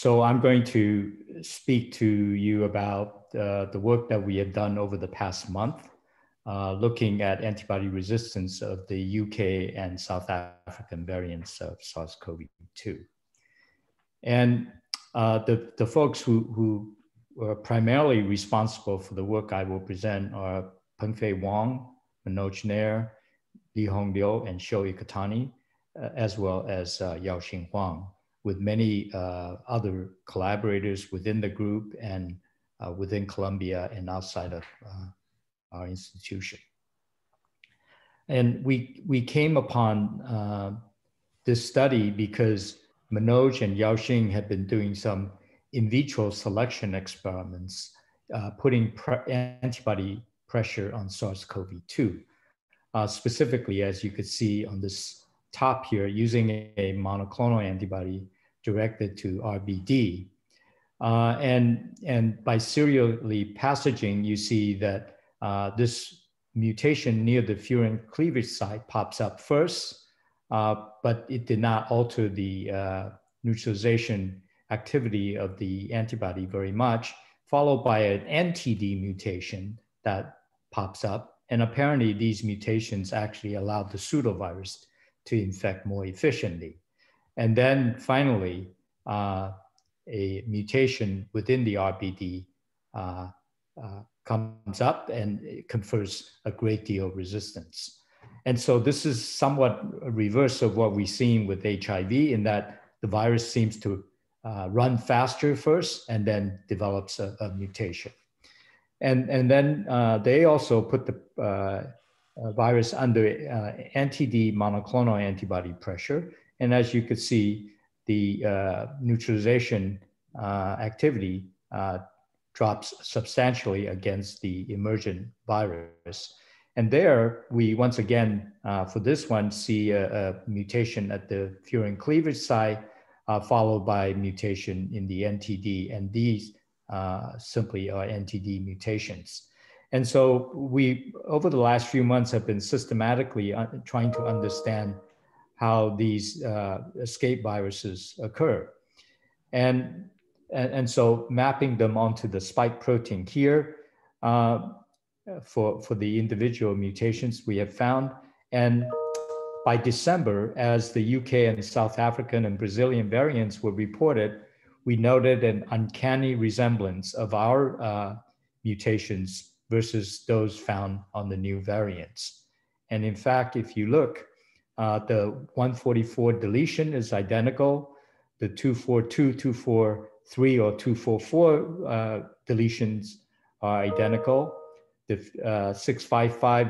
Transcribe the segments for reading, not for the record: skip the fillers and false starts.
So I'm going to speak to you about the work that we have done over the past month, looking at antibody resistance of the UK and South African variants of SARS-CoV-2. And the folks who were primarily responsible for the work I will present are Pengfei Wang, Manoj Nair, Lihong Liu, and Shou Iketani, as well as Yaoxing Huang, with many other collaborators within the group and within Columbia and outside of our institution. And we came upon this study because Manoj and Yaoxing had been doing some in vitro selection experiments, putting antibody pressure on SARS-CoV-2. Specifically, as you could see on this top here, using a monoclonal antibody directed to RBD. And by serially passaging, you see that this mutation near the furin cleavage site pops up first, but it did not alter the neutralization activity of the antibody very much, followed by an NTD mutation that pops up. And apparently these mutations actually allowed the pseudovirus to infect more efficiently. And then finally, a mutation within the RBD comes up and it confers a great deal of resistance. And so this is somewhat a reverse of what we've seen with HIV, in that the virus seems to run faster first and then develops a mutation. And then they also put the virus under NTD monoclonal antibody pressure. And as you could see, the neutralization activity drops substantially against the emergent virus. And there, we once again, for this one, see a mutation at the furin cleavage site, followed by mutation in the NTD. And these simply are NTD mutations. And so we, over the last few months, have been systematically trying to understand how these escape viruses occur. And so mapping them onto the spike protein here for the individual mutations we have found. And by December, as the UK and South African and Brazilian variants were reported, we noted an uncanny resemblance of our mutations versus those found on the new variants. And in fact, if you look, the 144 deletion is identical. The 242, 243, or 244 deletions are identical. The 655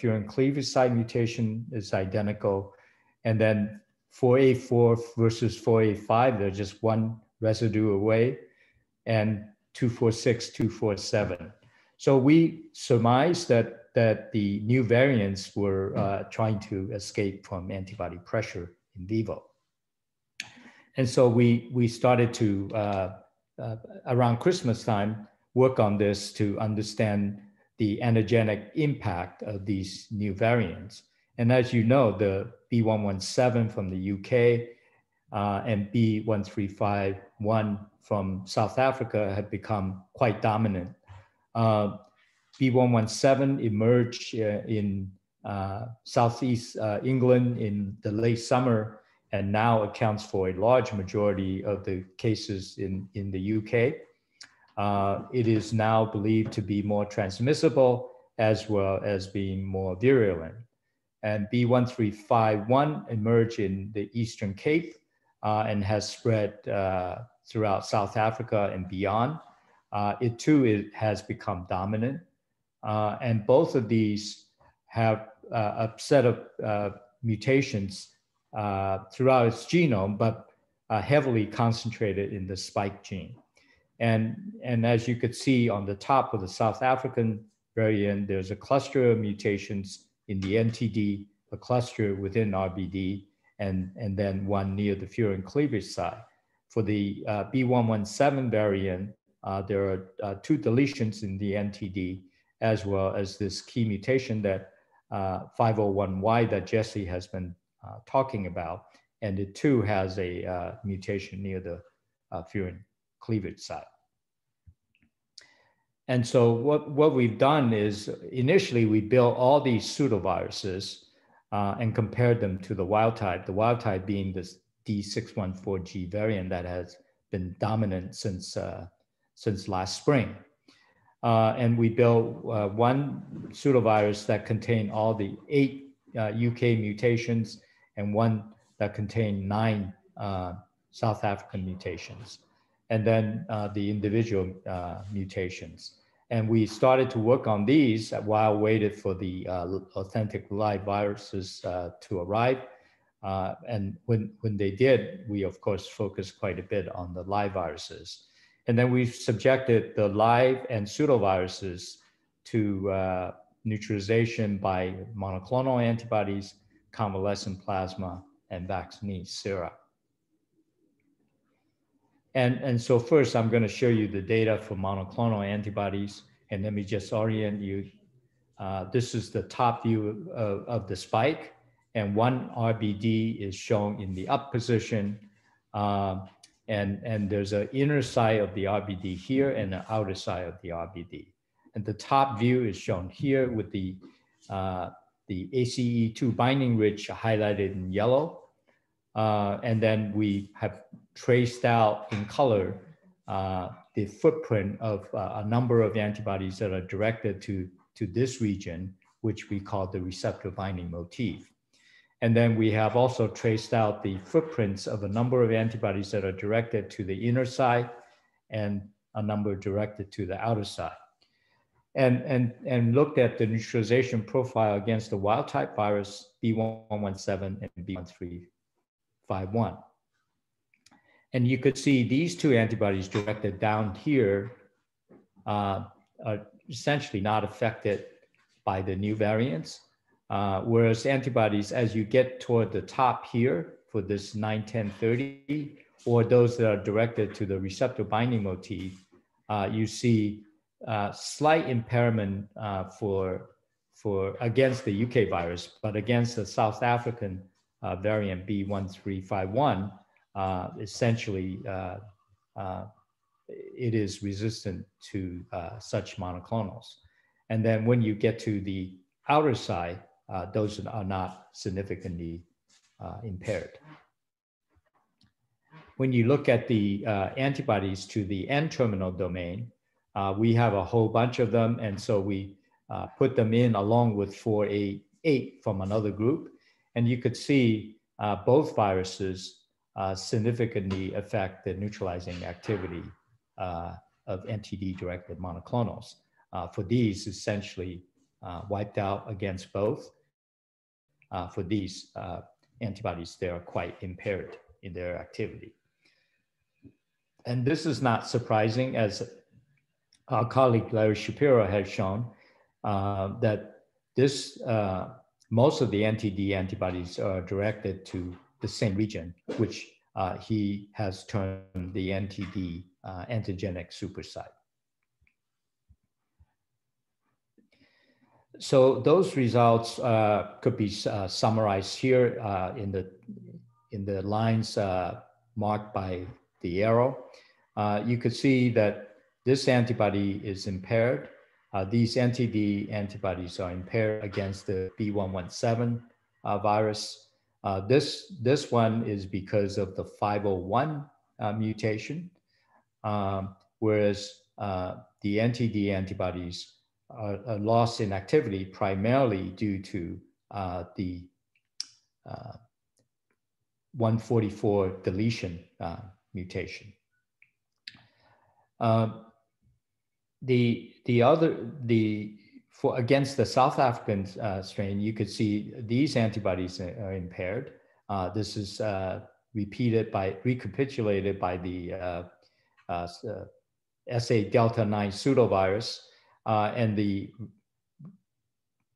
furin cleavage site mutation is identical. And then 484 versus 485, they're just one residue away, and 246, 247. So we surmised that the new variants were trying to escape from antibody pressure in vivo. And so we started to, around Christmas time, work on this to understand the antigenic impact of these new variants. And as you know, the B.1.1.7 from the UK and B.1.351 from South Africa have become quite dominant. B.1.1.7 emerged in Southeast England in the late summer, and now accounts for a large majority of the cases in the UK. It is now believed to be more transmissible as well as being more virulent. And B.1.351 emerged in the Eastern Cape and has spread throughout South Africa and beyond. It too has become dominant. And both of these have a set of mutations throughout its genome, but heavily concentrated in the spike gene. And as you could see on the top of the South African variant, there's a cluster of mutations in the NTD, a cluster within RBD, and then one near the furin cleavage site. For the B.1.1.7 variant, there are two deletions in the NTD, as well as this key mutation that 501Y that Jesse has been talking about. And it too has a mutation near the furin cleavage site. And so what we've done is initially we built all these pseudoviruses and compared them to the wild type being this D614G variant that has been dominant since last spring. And we built one pseudovirus that contained all the 8 UK mutations and one that contained 9 South African mutations, and then the individual mutations. And we started to work on these while waited for the authentic live viruses to arrive. And when they did, we of course focused quite a bit on the live viruses. And then we subjected the live and pseudoviruses to neutralization by monoclonal antibodies, convalescent plasma, and vaccinee sera. And so first, I'm going to show you the data for monoclonal antibodies. And let me just orient you. This is the top view of the spike. And one RBD is shown in the up position. And there's an inner side of the RBD here and an outer side of the RBD. And the top view is shown here with the ACE2 binding ridge highlighted in yellow. And then we have traced out in color the footprint of a number of antibodies that are directed to this region, which we call the receptor binding motif. And then we have also traced out the footprints of a number of antibodies that are directed to the inner side and a number directed to the outer side. And looked at the neutralization profile against the wild type virus B.1.1.7 and B.1.351. And you could see these two antibodies directed down here are essentially not affected by the new variants. Whereas antibodies, as you get toward the top here for this 9-10-30, or those that are directed to the receptor binding motif, you see slight impairment against the UK virus, but against the South African variant B.1.351, essentially it is resistant to such monoclonals. And then when you get to the outer side, those are not significantly impaired. When you look at the antibodies to the N-terminal domain, we have a whole bunch of them. And so we put them in along with 4A8 from another group. And you could see both viruses significantly affect the neutralizing activity of NTD-directed monoclonals. For these, essentially wiped out against both. For these antibodies, they are quite impaired in their activity. And this is not surprising, as our colleague Larry Shapiro has shown, that this, most of the NTD antibodies are directed to the same region, which he has termed the NTD antigenic supersite. So those results could be summarized here in the lines marked by the arrow. You could see that this antibody is impaired. These NTD antibodies are impaired against the B.1.1.7 virus. This one is because of the 501 mutation, whereas the NTD antibodies are lost in activity primarily due to the 144 deletion mutation. Against the South African strain, you could see these antibodies are impaired. This is recapitulated by the SA Delta 9 pseudovirus, and the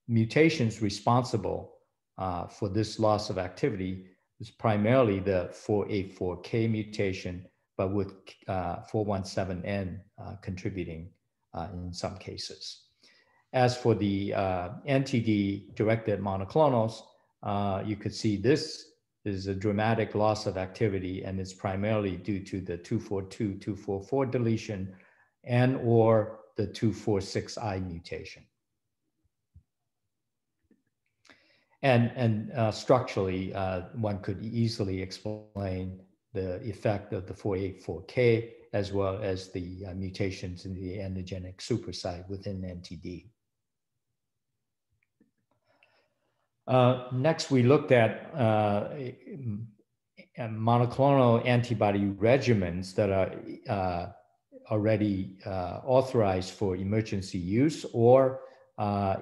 mutations responsible for this loss of activity is primarily the 484K mutation, but with 417N contributing in some cases. As for the NTD-directed monoclonals, you could see this there's a dramatic loss of activity, and it's primarily due to the 242, 244 deletion and or the 246I mutation. And structurally, one could easily explain the effect of the 484K as well as the mutations in the antigenic supersite within NTD. Next, we looked at monoclonal antibody regimens that are already authorized for emergency use or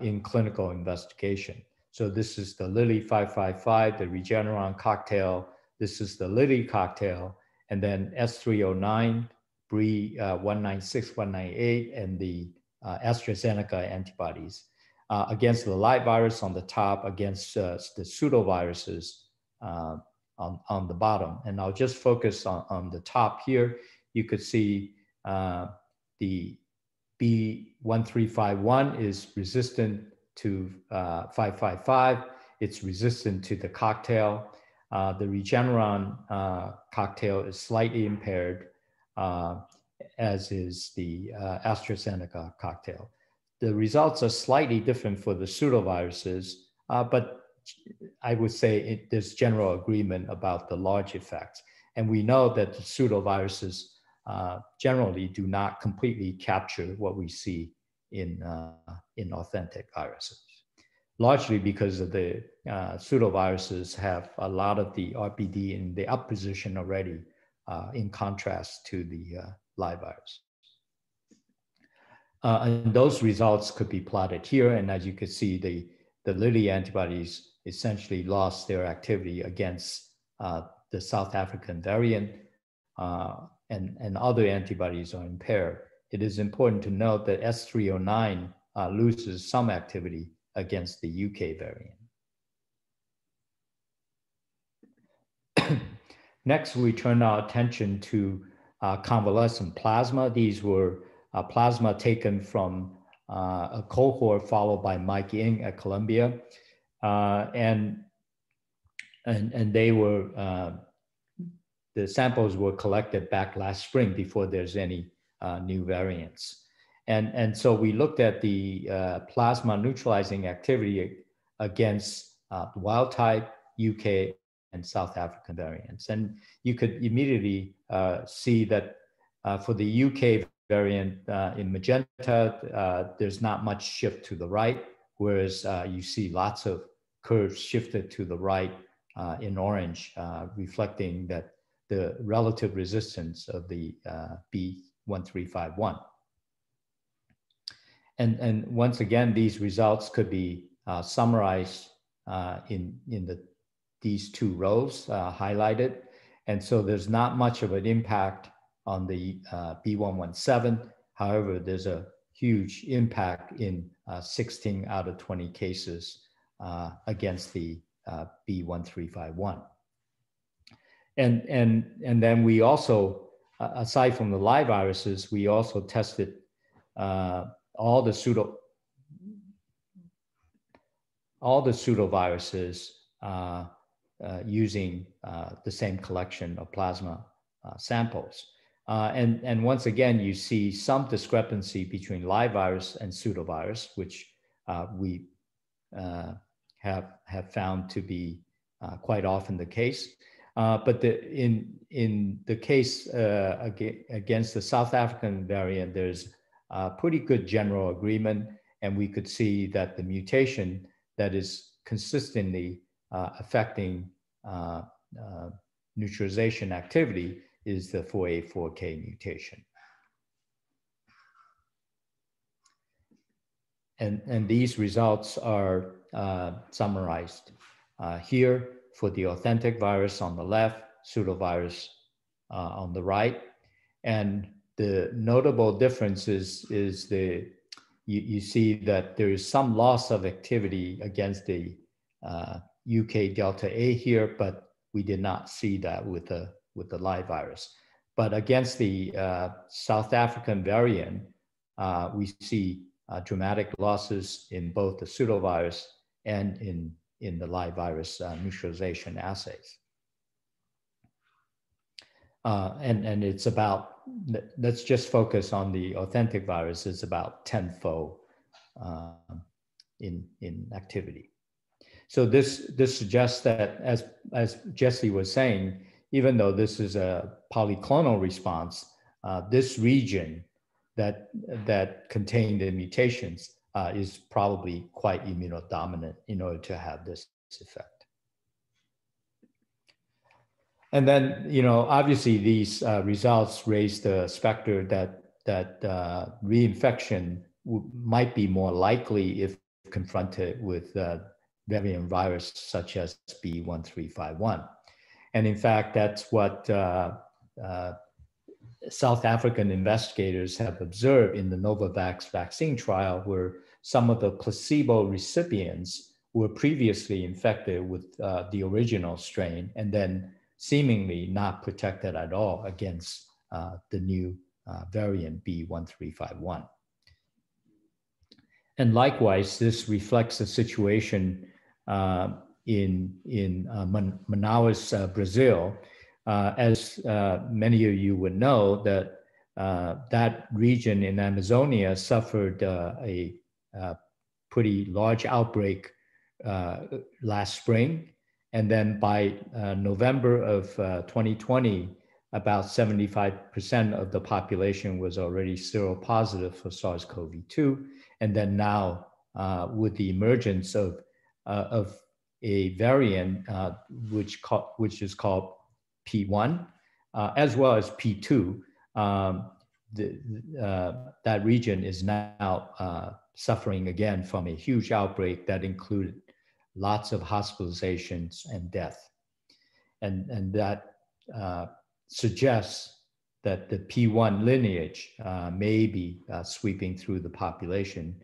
in clinical investigation. So this is the Lilly 555, the Regeneron cocktail. This is the Lilly cocktail, and then S309, B.1.1.6, 198, and the AstraZeneca antibodies against the live virus on the top, against the pseudoviruses on the bottom. And I'll just focus on the top here. You could see the B.1.351 is resistant to 555. It's resistant to the cocktail. The Regeneron cocktail is slightly impaired, as is the AstraZeneca cocktail. The results are slightly different for the pseudoviruses, but I would say there's general agreement about the large effects. And we know that the pseudoviruses generally do not completely capture what we see in authentic viruses, largely because of the pseudoviruses have a lot of the RBD in the up position already, in contrast to the live virus. And those results could be plotted here. And as you can see, the Lilly antibodies essentially lost their activity against the South African variant, and other antibodies are impaired. It is important to note that S309 loses some activity against the UK variant. Next, we turn our attention to convalescent plasma. These were plasma taken from a cohort followed by Mike Ng at Columbia. And they were, the samples were collected back last spring before there's any new variants. And so we looked at the plasma neutralizing activity against wild type, UK, and South African variants. And you could immediately see that for the UK variant in magenta, there's not much shift to the right, whereas you see lots of curves shifted to the right in orange, reflecting that the relative resistance of the B.1.351. And once again, these results could be summarized in these two rows highlighted. And so there's not much of an impact on the B.1.1.7. However, there's a huge impact in 16 out of 20 cases against the B.1.351. And then we also, aside from the live viruses, we also tested all the pseudoviruses using the same collection of plasma samples. And once again, you see some discrepancy between live virus and pseudovirus, which we have found to be quite often the case. But in the case against the South African variant, there's pretty good general agreement, and we could see that the mutation that is consistently affecting neutralization activity is the 484K mutation. And these results are summarized here for the authentic virus on the left, pseudovirus on the right. And the notable difference is you see that there is some loss of activity against the UK Delta A here, but we did not see that with the live virus. But against the South African variant, we see dramatic losses in both the pseudovirus and in the live virus neutralization assays. And it's about, let's just focus on the authentic virus, it's about tenfold in activity. So this suggests that, as Jesse was saying, even though this is a polyclonal response, this region that contained the mutations is probably quite immunodominant in order to have this effect. And then, obviously these results raise the specter that reinfection might be more likely if confronted with variant virus such as B.1.351. And in fact, that's what South African investigators have observed in the Novavax vaccine trial, where some of the placebo recipients were previously infected with the original strain and then seemingly not protected at all against the new variant B.1.351. And likewise, this reflects the situation in Manaus, Brazil. As many of you would know, that region in Amazonia suffered a pretty large outbreak last spring. And then by November of 2020, about 75% of the population was already seropositive for SARS-CoV-2. And then now, with the emergence of a variant which is called P1, as well as P2, that region is now suffering again from a huge outbreak that included lots of hospitalizations and death. And that suggests that the P1 lineage may be sweeping through the population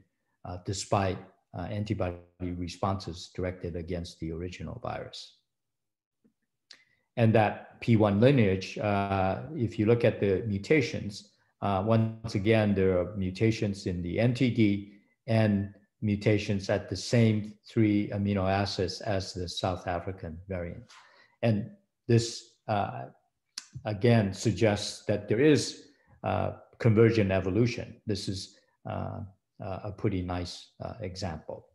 despite antibody responses directed against the original virus. And that P1 lineage, if you look at the mutations, once again, there are mutations in the NTD and mutations at the same 3 amino acids as the South African variant. And this, again, suggests that there is convergent evolution. This is a pretty nice example.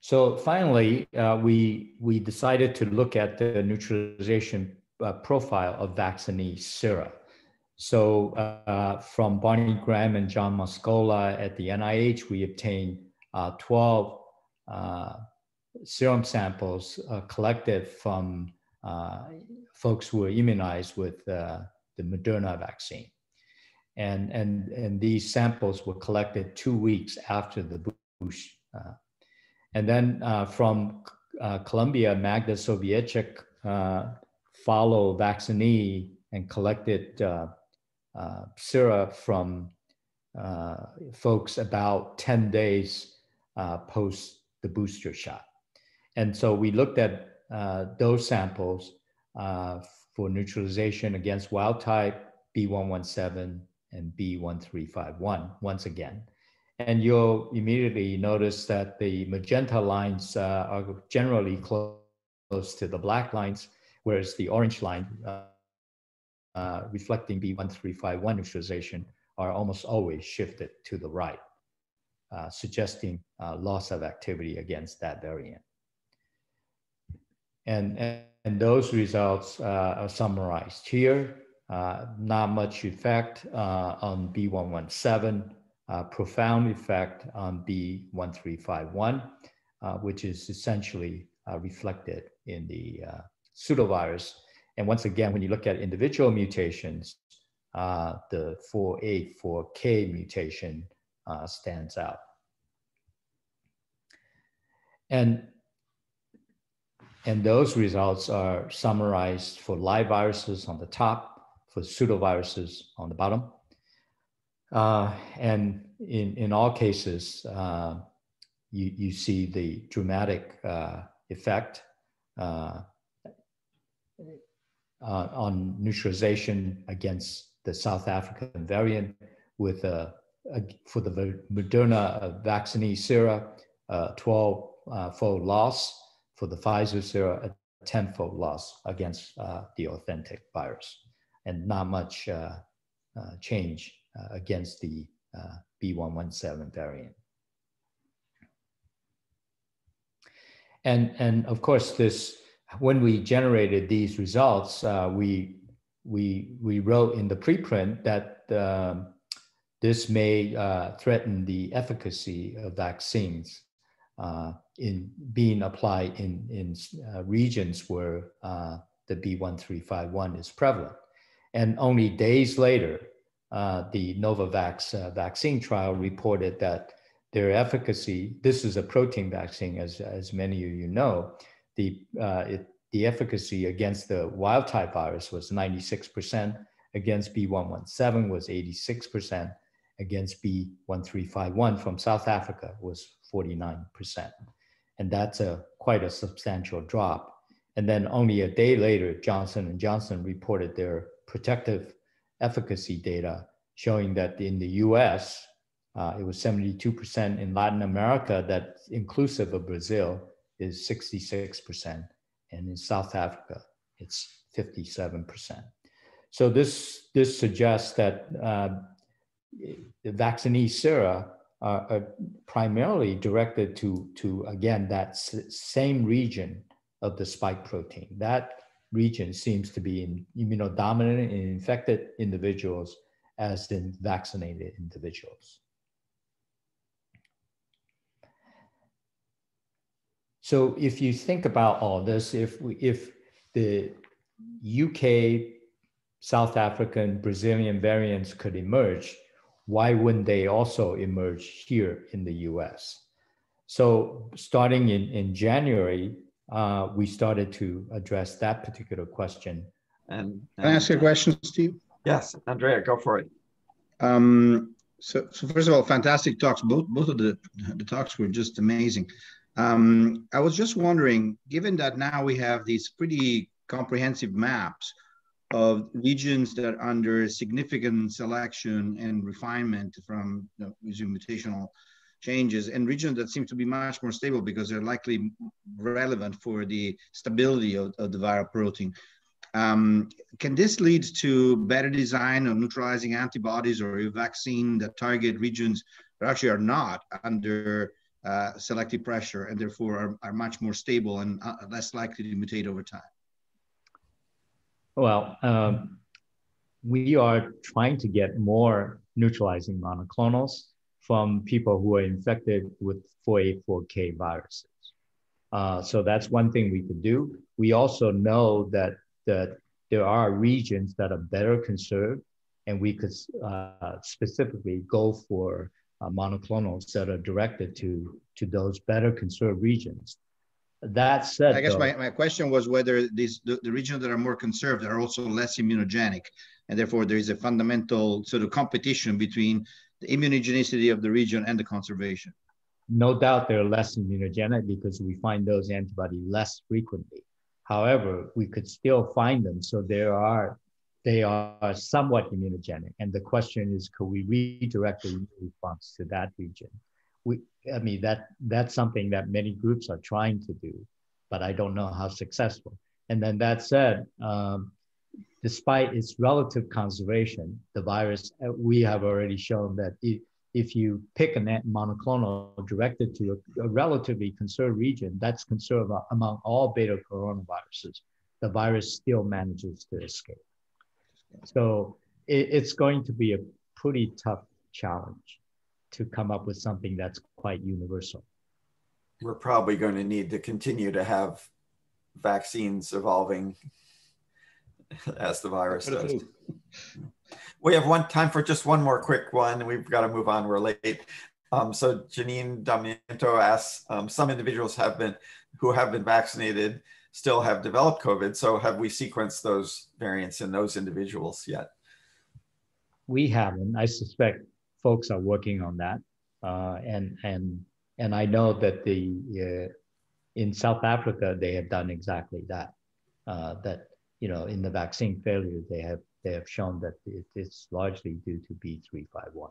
So finally, we decided to look at the neutralization profile of vaccinee sera. So from Barney Graham and John Moscola at the NIH, we obtained 12 serum samples collected from folks who were immunized with the Moderna vaccine. And these samples were collected 2 weeks after the boost. And then from Columbia, Magda Sovietchik followed vaccinee and collected sera from folks about 10 days post the booster shot. And so we looked at those samples for neutralization against wild type, B.1.1.7 and B.1.351 once again. And you'll immediately notice that the magenta lines are generally close to the black lines, whereas the orange line reflecting B.1.351 neutralization are almost always shifted to the right, suggesting loss of activity against that variant. And those results are summarized here. Not much effect on B.1.1.7, profound effect on B.1.351, which is essentially reflected in the pseudovirus. And once again, when you look at individual mutations, the 484K mutation stands out. And those results are summarized for live viruses on the top, for pseudoviruses on the bottom. And in all cases, you see the dramatic effect on neutralization against the South African variant with for the Moderna vaccinee sera, 12-fold loss. For the Pfizer sera, tenfold loss against the authentic virus, and not much change against the B.1.1.7 variant. And of course, when we generated these results, we wrote in the preprint that this may threaten the efficacy of vaccines in being applied in regions where the B.1.351 is prevalent. And only days later, the Novavax vaccine trial reported that their efficacy, this is a protein vaccine, as many of you know, the efficacy against the wild type virus was 96%, against B.1.1.7 was 86%, against B.1.351 from South Africa was 49%. And that's quite a substantial drop. And then only a day later, Johnson & Johnson reported their protective efficacy data showing that in the US, it was 72%. In Latin America, that's inclusive of Brazil, is 66%. And in South Africa, it's 57%. So this suggests that the vaccinee sera are primarily directed to again, that same region of the spike protein. That region seems to be immunodominant in infected individuals as in vaccinated individuals. So if you think about all this, if the UK, South African, Brazilian variants could emerge, why wouldn't they also emerge here in the US? So starting in January, we started to address that particular question. And Can I ask a question, Steve? Yes, Andrea, go for it. So first of all, fantastic talks. Both of the talks were just amazing. I was just wondering, given that now we have these pretty comprehensive maps of regions that are under significant selection and refinement from using mutational changes, and regions that seem to be much more stable because they're likely relevant for the stability of the viral protein. Can this lead to better design of neutralizing antibodies or a vaccine that target regions that actually are not under selective pressure and therefore are much more stable and less likely to mutate over time? Well, we are trying to get more neutralizing monoclonals from people who are infected with 484K viruses. So that's one thing we could do. We also know that there are regions that are better conserved, and we could specifically go for monoclonals that are directed to those better conserved regions. That said, I guess my question was whether the regions that are more conserved are also less immunogenic, and therefore there is a fundamental sort of competition between the immunogenicity of the region and the conservation. No doubt they're less immunogenic because we find those antibodies less frequently. However, we could still find them, so they are somewhat immunogenic. And the question is, could we redirect the immune response to that region? I mean, that's something that many groups are trying to do, but I don't know how successful. And then that said, despite its relative conservation, the virus, we have already shown that if you pick a monoclonal directed to a relatively conserved region, that's conserved among all beta coronaviruses, the virus still manages to escape. So it's going to be a pretty tough challenge to come up with something that's quite universal. We're probably going to need to continue to have vaccines evolving as the virus does. We have time for just one more quick one. We've got to move on, we're late. So Janine Damiento asks, some individuals who have been vaccinated still have developed COVID. So have we sequenced those variants in those individuals yet? We haven't. I suspect folks are working on that. And I know that in South Africa, they have done exactly that. In the vaccine failure, they have shown that it's largely due to B.351.